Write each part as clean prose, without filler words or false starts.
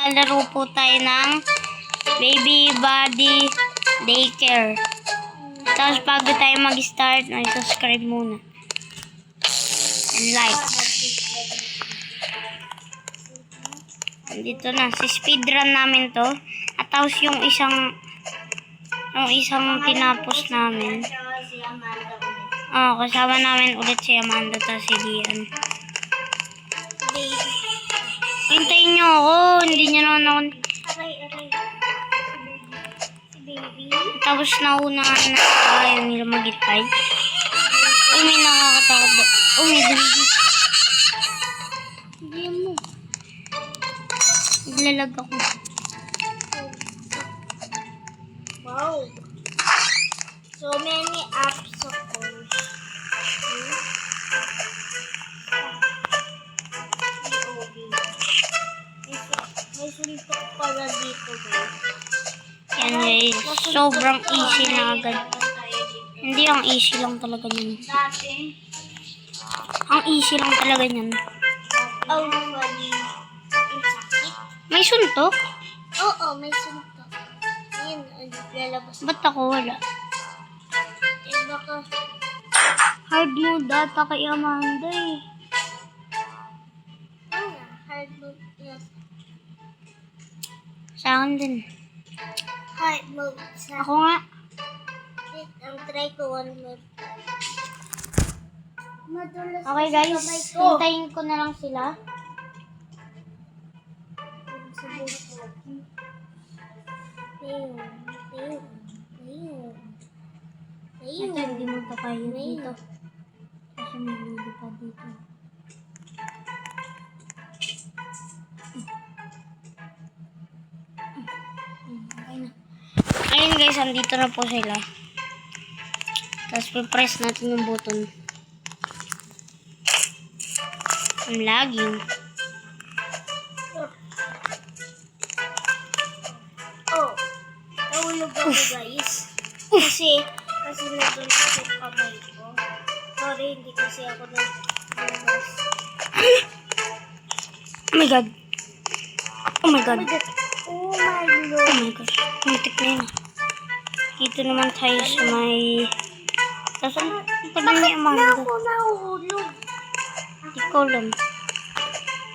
maglalaro po tayo ng Baby Body Daycare. Tapos bago tayo mag-start, subscribe muna. And like. Dito na, si speedrun namin to. At tapos yung isang tinapos namin. Kasama namin ulit si Amanda at si Dian. Hintayin nyo ako, hindi nyo naman ako. Tapos nauna na ayaw nila mag-itay. Ay, may nakakatakot ba? Oh, may baby. Hindi mo. Naglalag ako. Wow. So many apps of course. May suntok pala dito guys. Yan guys, sobrang easy na agad. Hindi, ang easy lang talaga yan. Ang easy lang talaga yan. Oh, funny. May suntok? Oo, may suntok. Ayun, lalabas. Ba't ako wala? Eh, baka... Hard mode data kay Amanda eh. Hard mode. Yes. Sa akin din. Hard mode. Ako nga. Wait, ang try ko one mode. Madulas Okay guys, hintayin ko na lang sila. Ito, hindi mo pa kayo dito. Kasi may lili pa dito. Okay na. Ayun guys, andito na po sila. Tapos press natin yung button. I'm lagging. Oh, nahulog ako guys. Kasi nandun kasi yung kamay ko. Sorry, hindi kasi ako nag-nabas. Oh my god. Oh my god. Oh my lord. Oh my gosh. Muntik na yun. Dito naman tayo sa may... Tapos ang tagal ni Amanda. Ako nahulog. Hindi ko alam.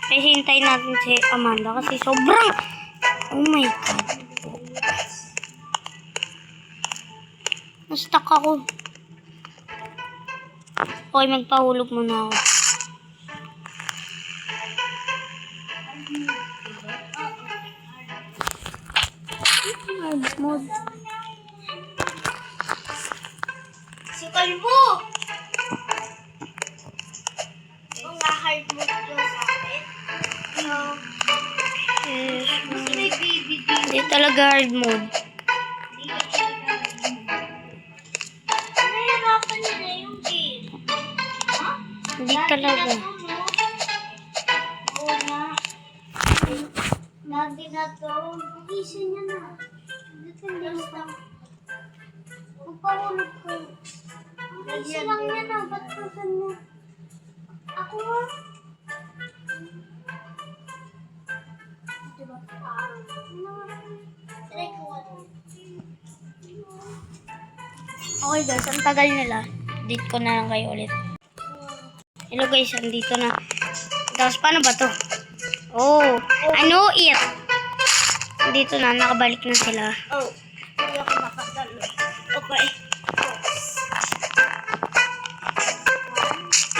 Kasi hintayin natin si Amanda kasi sobrang... Oh my god. Na-stuck ako. Okay, magpahulog muna ako. Hard mode. Si Kalbo! Kung na-hard mode ko sa akin. Yes. Kasi may baby dito. Hindi talaga hard mode. Nahihirapan nila yung game. Ha? Hindi talaga. Oo na. Lagi na to. Isa niya na. Depende lang. Magpahulog ko. Isa lang yan na. Ba't kasan mo? Ako nga. Diba? Try ko ano. Okay guys, ang tagal nila. Dito ko na lang kayo ulit. Hello guys, andito na. Tapos paano ba to? Oh, ano it? Dito na, nakabalik na sila. Oh, hindi ako makadalo. Okay.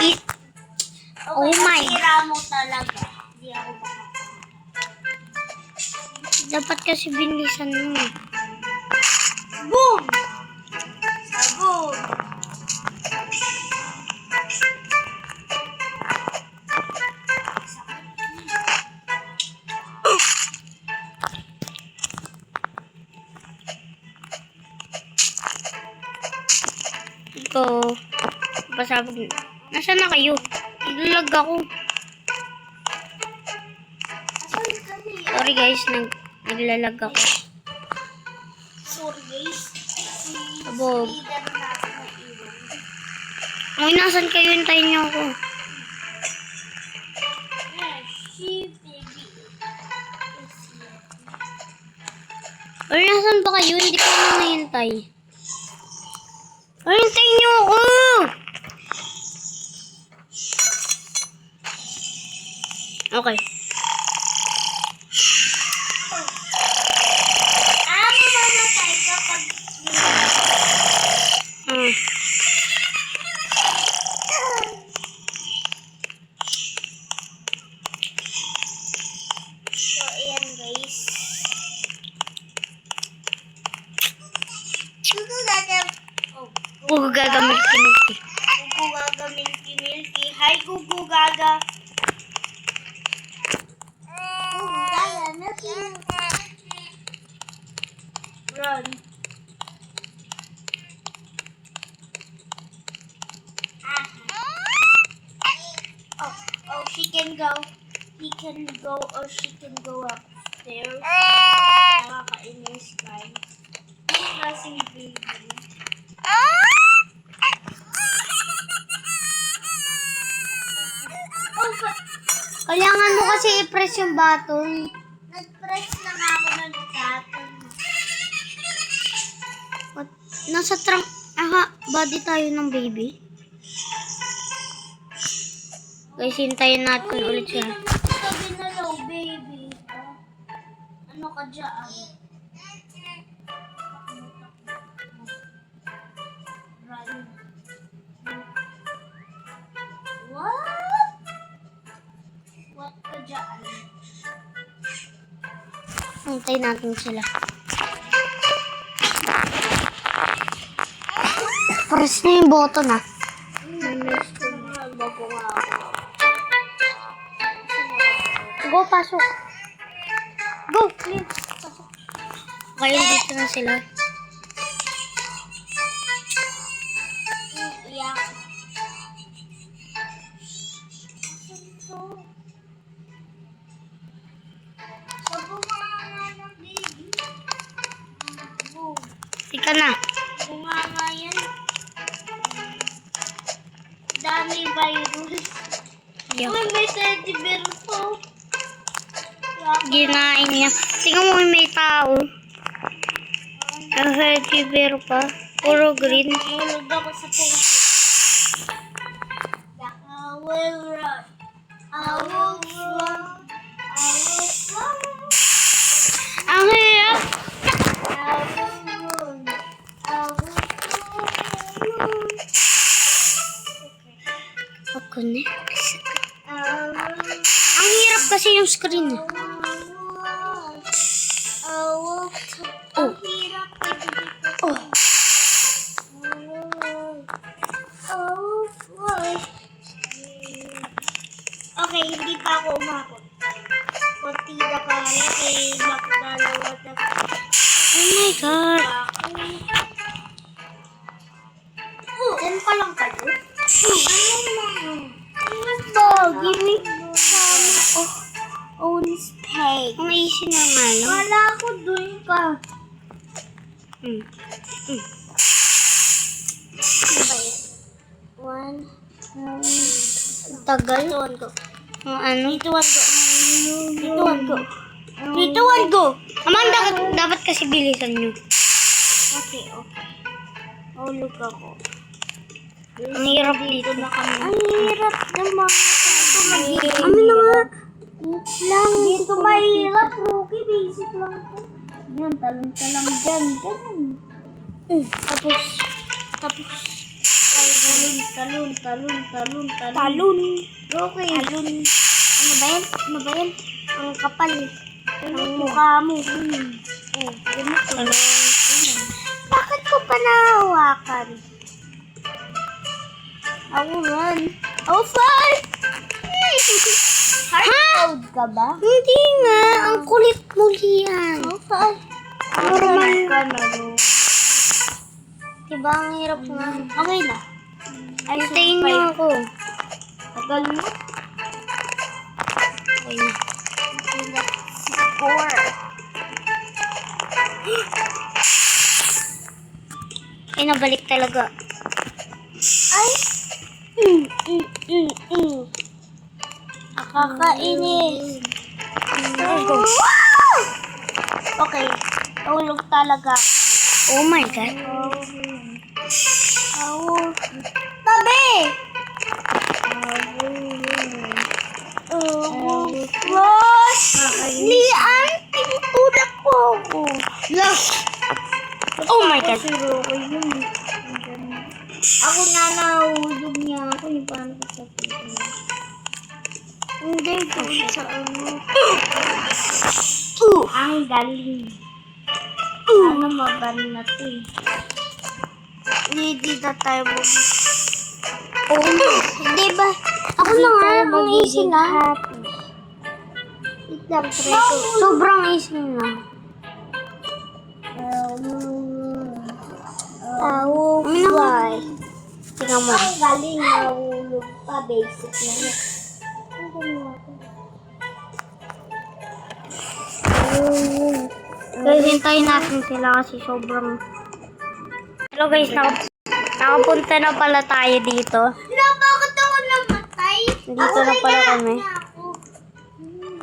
It. Oh my. Nasira mo talaga. Hindi ako makadalo. Dapat kasi binisan mo. Boom! Sabog! Ito. Pasabog na. Nasaan na kayo? Naglalag ako. Asan kami? Sorry guys, naglalag ako. Sorry guys. Sabog. Leader na ako iwan. Ay, nasan kayo? Hintayin niyo ako. Si baby. Or nasan ba kayo? Hindi ko na nahintay. Or hintayin niyo ako! Okay. Mamamatay kapag Ah. So, ayan guys. Gugu gaga milky milky. Gugu Gaga Milky Milky. Hi, Gugu Gaga. Gugu Gaga Milky Milky. Run. Oh, she can go. He can go or she can go upstairs. Nakakainis guys. Yung klaseng baby. Kailangan mo kasi i-press yung button. Nag-press na nga ako ng button. What? Nasa trunk. Body tayo ng baby. Guys, hintayin natin ulit siya. Sabi na low baby. Ano ka dyan? Run. What? What ka dyan? Hintayin natin sila. Press na yung button ah. Namiss ko na bago nga ako. Go, pasok. Go, please. Pasok. Okay, dito na sila. Iyak. Sa bunganga ng baby. Ika na. Bunganga yan. Dami virus. Yo. Uy, may teddy bear to. Ginain niya. Tingnan mo may tao. Ang healthy bear pa. Puro green. Nulog ako sa puso. I will run. I will run. I will run. Ang hirap. I will run. I will run. Ako next. I will run. Ang hirap kasi yung screen. Ang hirap kasi dito. Oh. Okay, hindi pa ako umakot. Kunti na kaya eh, makadalawa na. Oh my God. Diyan pa lang kayo? Ito, give me some own space. Ang easy na nga lang. Wala ko dun ka. One, Tagal. dito one go. Ang ano? Dito one go. Dito one go. Dito one go. Amanda, dapat kasi bilisan nyo. Okay, okay. Hulog ako. Ang hirap dito. na kami. Ang hirap naman. Ano na nga? Lang. Dito mahirap, Rookie. Basic lang po. Yan, talon-talon dyan. Ganun. Tapos. Ay, talon. Talon. Rookie. Talon. Ano ba yan? Ang kapal. Ang mukha mo. Oh, ganito. Bakit ko pa nahawakan? I will run. I will fly! Hard mode ka ba? Hindi nga. Ang kulit mo diyan. Okay. Normal ka na, no? Diba? Ang hirap nga. Okay na. Ay, Hintayin nyo ako. Tagal mo. Okay na. Four. Ay, nabalik talaga. Ay! Nakakainis. Okay. Tulog talaga. Oh my God. Tabi! Ross! Lian! Tinutulak ko ako. Oh my God. Ako na nahulog niya ako. Yung paano ko sa pitin. Hindi, tulog sa ano. Ang galing. Ano mabanat eh. Hindi na tayo Hindi ba? Ako na nga, ang easy na. Wait lang, try ko. Sobrang easy na. Why? Tingnan mo. Ang galing, nahulog pa. Basic na yan. Ang galing ako. Guys, hintayin natin sila kasi sobrang... Hello guys, nakapunta na pala tayo dito. Bakit ako namatay? Dito na pala kami. Ako.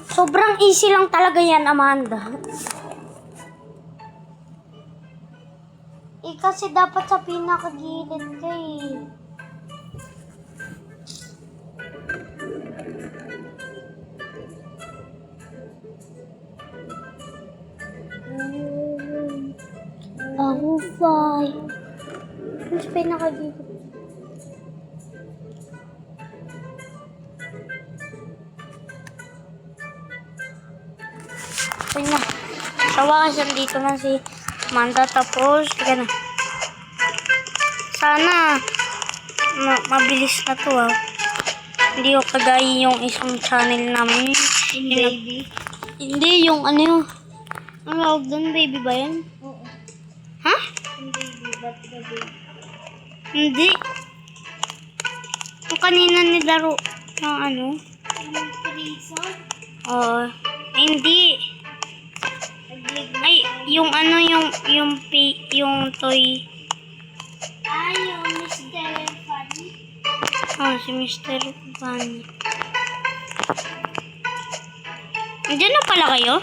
Sobrang easy lang talaga yan, Amanda. Kasi dapat sa pinakagilid ka eh. Ahufay. Mas pinakagilid. Ayun na. Sa wakas, dito na si Amanda. Tapos, tika na. Sana, mabilis na to Hindi ko kagaya yung isang channel namin. Baby. Hindi, yung ano yung... Ang tawag doon, baby ba yun? Oo. Ha? Baby, but the baby. Hindi. Yung kanina nilaro ng ano? Yung prison? Oo. Ay, hindi. Ay, yung ano, yung toy. Yung Mr. Funny. Oh, si Mr. Bunny. Nandiyan na pala kayo?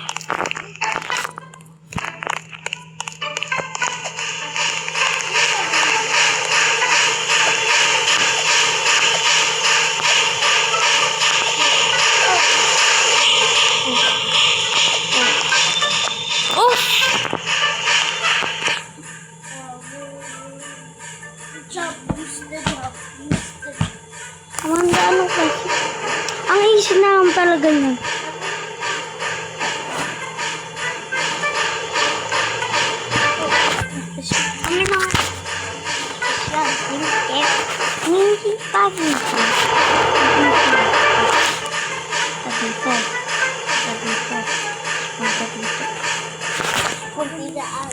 Oh! Job, Mr. Job, Mr. Amanda, ano kasi? Ang easy na lang talaga yun. Kami na. Hindi pa dito. Dito. Dito. Dito. Kunti daan.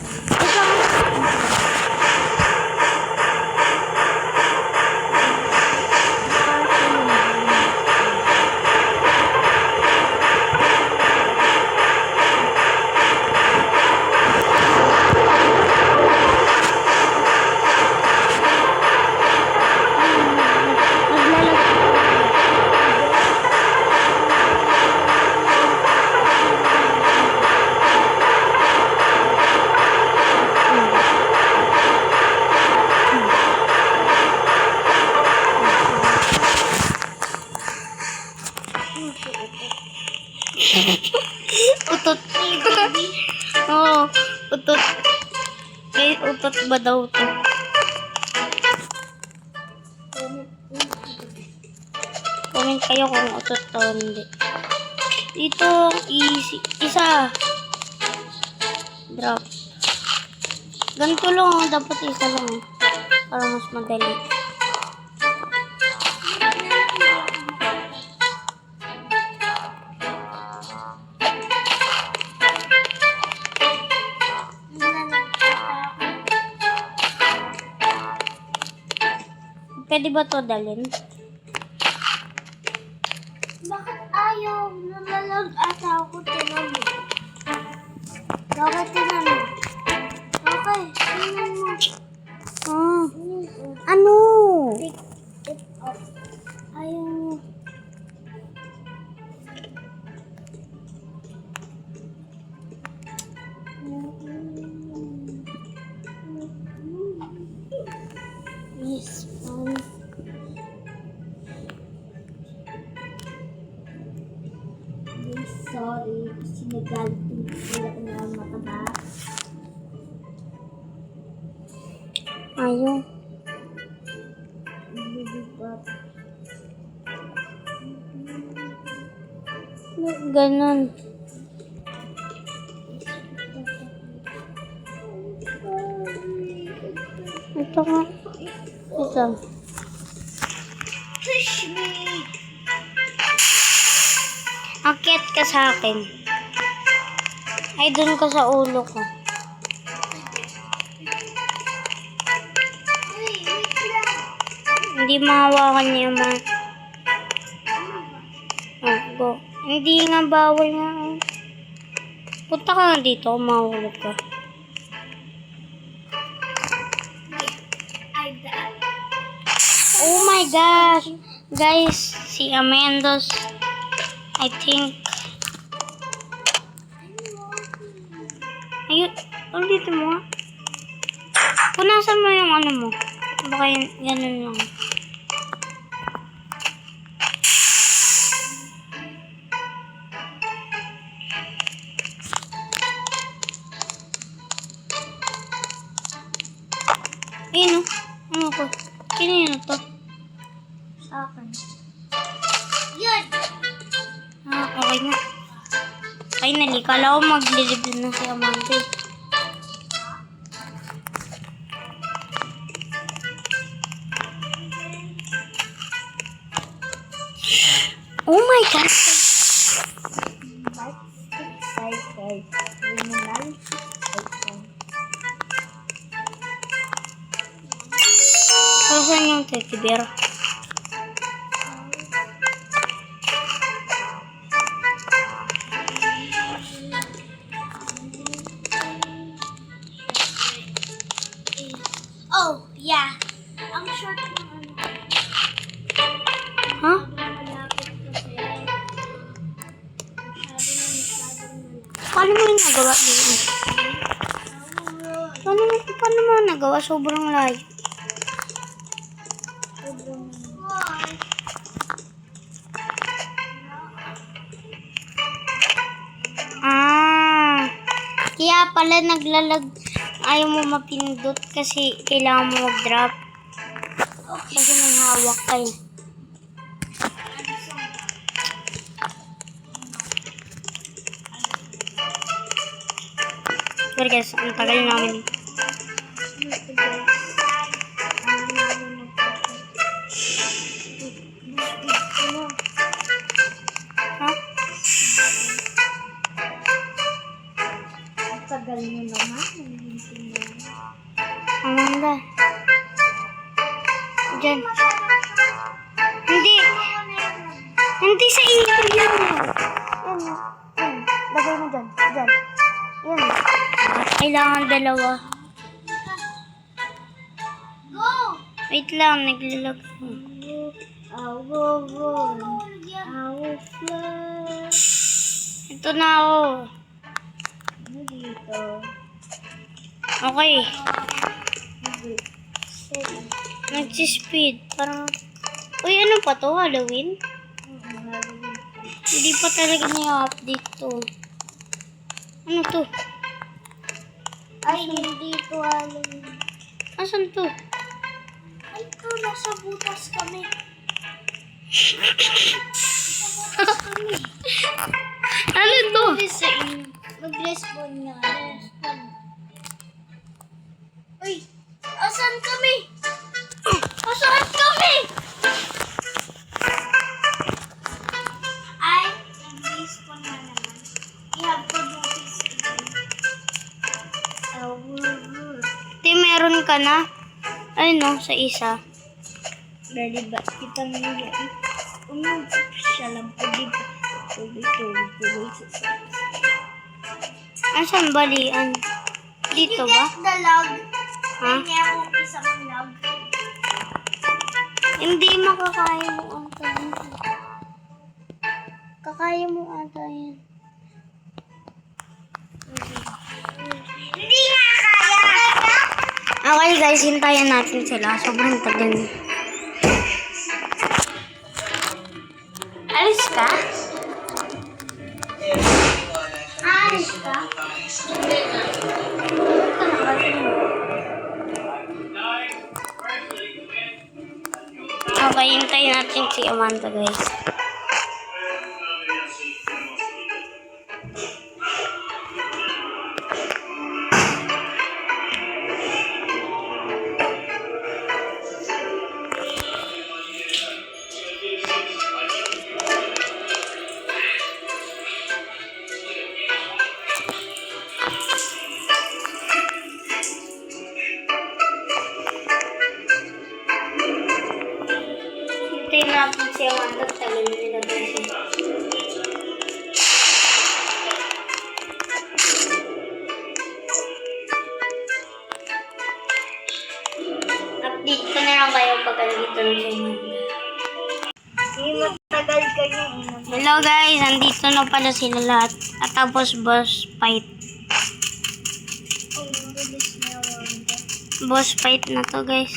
Utot. Oo, utot. Guys, utot ba daw to? Comment kayo kung utot to o hindi. Dito, easy. Isa. Drop. Ganito lang, dapat isa lang. Para mas madali. Pwede ba to dalhin? Bakit ayaw? Nalalag ata ako tinanong. Bakit tinanong? Okay, tingnan mo. Ah, ano? Pick it up. Ayaw. Malaki na ang mataba. Ayaw. Bibigat. Ganon. Ito nga. Ito. Push me! Akyat ka sa akin. Ay, dun ka sa ulo ko. Uy, wait lang. Hindi mahawakan niya mga... Oh, go. Hindi nga bawal nga. Punta ka nga dito, mahulog ka. I died. Oh my gosh! Guys, si Amendos, I think... Ayun, ulitin mo nga. Punasan mo yung ano mo. Baka yun, ganun lang. Ayun o. Ano ko? Kanino to? Sa akin. Yun! Ah, okay na. Finally, kala ko maglilibin na si Amanda. Oh my God! But excited. Criminal excited. Saan yung teddy bear? Oh, yeah. Ang short ng ano. Ha? Malapit kasi. Masyadong Paano mo yung nagawa dito? Paano mo nagawa? Sobrang layo. Ah, kaya pala naglalag. Ayaw mo mapindot kasi kailangan mo mag-drop. Kasi may hawak ka eh. Pero guys, ang tagal namin. Ha? Ang tagal mo naman. Amanda. Diyan. Hindi. Hindi sa iyo yan. Yan. Lagay mo dyan. Dyan. Yan. Kailangan dalawa. Go! Wait lang, naglalag. I will run. I will fly. Ito na ako. Dito. Okay. Seven. Nagsispeed. Parang... Uy, ano pa to? Halloween? Hindi pa talaga na-update to. Ano to? Ay, hindi ito alam. Asan to? Ay, ito, nasa butas kami. Ano to? Mag-respawn nga. Respawn. Uy, asan kami? Asan kami? Ay, mag-respawn na naman. You have to do this again. Di, meron ka na? Ay no, sa isa. Dali ba? Kita mo yan. Siya lang po dito. Tuloy sa Asan balian? Dito ba? the log? Ha? May akong isang log. Hindi makakaya mo ata yan. Kakaya mo ata yan. Hindi nga kaya! Okay guys, hintayin natin sila. Sobrang tagal. Alis ka? Ay! ka? Hindi na. Okay, hintayin natin si Amanda, guys. Hintayin natin si Amanda. Tagal nila, guys. Update ko na lang kayo pag andito na si Amanda. Matagal ka niya. Hello guys, andito na pala sila lahat. At tapos boss fight. Ang bilis niya, Wanda. Boss fight na to, guys.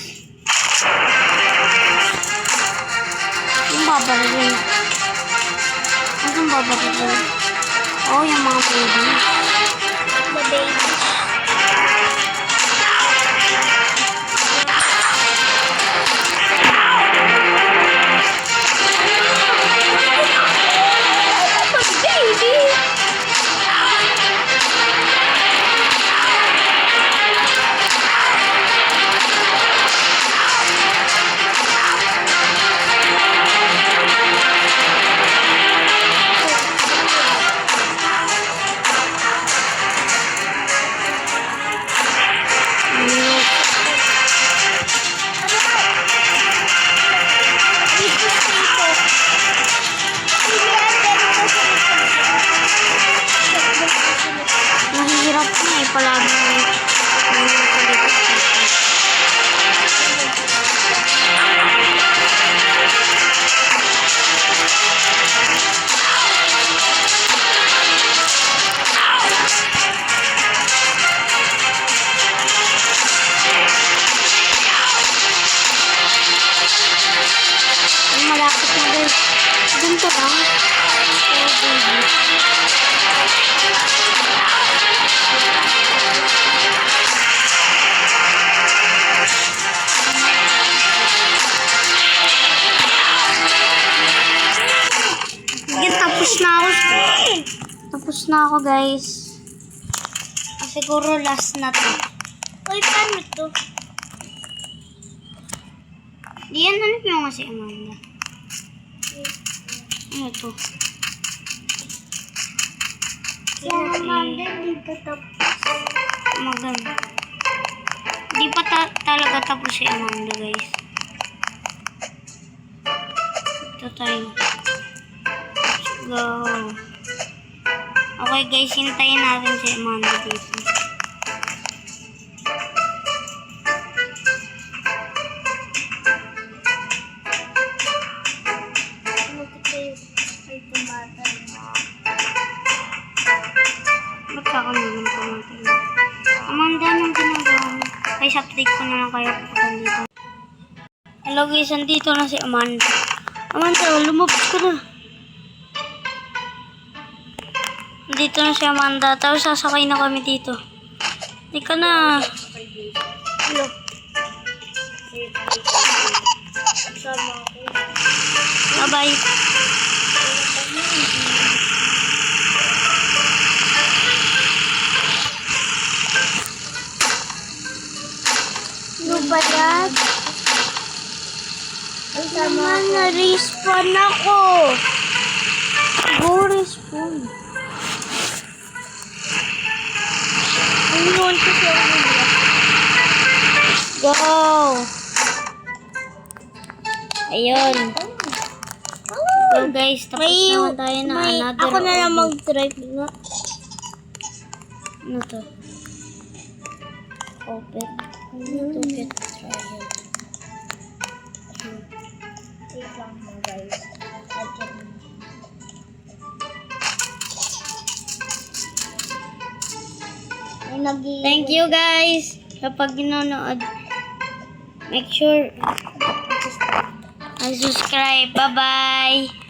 Yung babarilin. Anong babarilin? Oh, yung mga baby. The baby. Mahirap na eh, palagi malapit na, guys. Ganito lang. Oh, baby. Sige, tapos na ako. Tapos na ako, guys. Siguro last na to. Uy, paano to? Di yan, ano yung nga si Amanda? Ano to? Si Amanda, di pa tapos. Maganda. Di pa talaga tapos si Amanda, guys. Ito tayo. Let's go. Okay, guys. Hintayin natin si Amanda dito. Ano kita yung ay tumatay? Ba't ako naman pumatay? Amanda, anong ginagawa mo? Guys, update ko na lang kayo kapag andito. Hello guys, andito na si Amanda. Amanda, lumabas ka na. Dito na si Amanda. Tapos sasakay na kami dito. Hindi ka na. Hello. Sama ako. Bye-bye. Ano ba yan? Ay, sama ako. Na-respawn ako. Go respawn. Ang yun ko siya. Go. Ayun. So guys, tapos naman tayo na another. Ako na lang OB. mag-drive nga. Ano to? Open. To get trial. Wait lang mo, guys. Ay, Thank you guys sa pag nanonood. Make sure I subscribe. Bye-bye.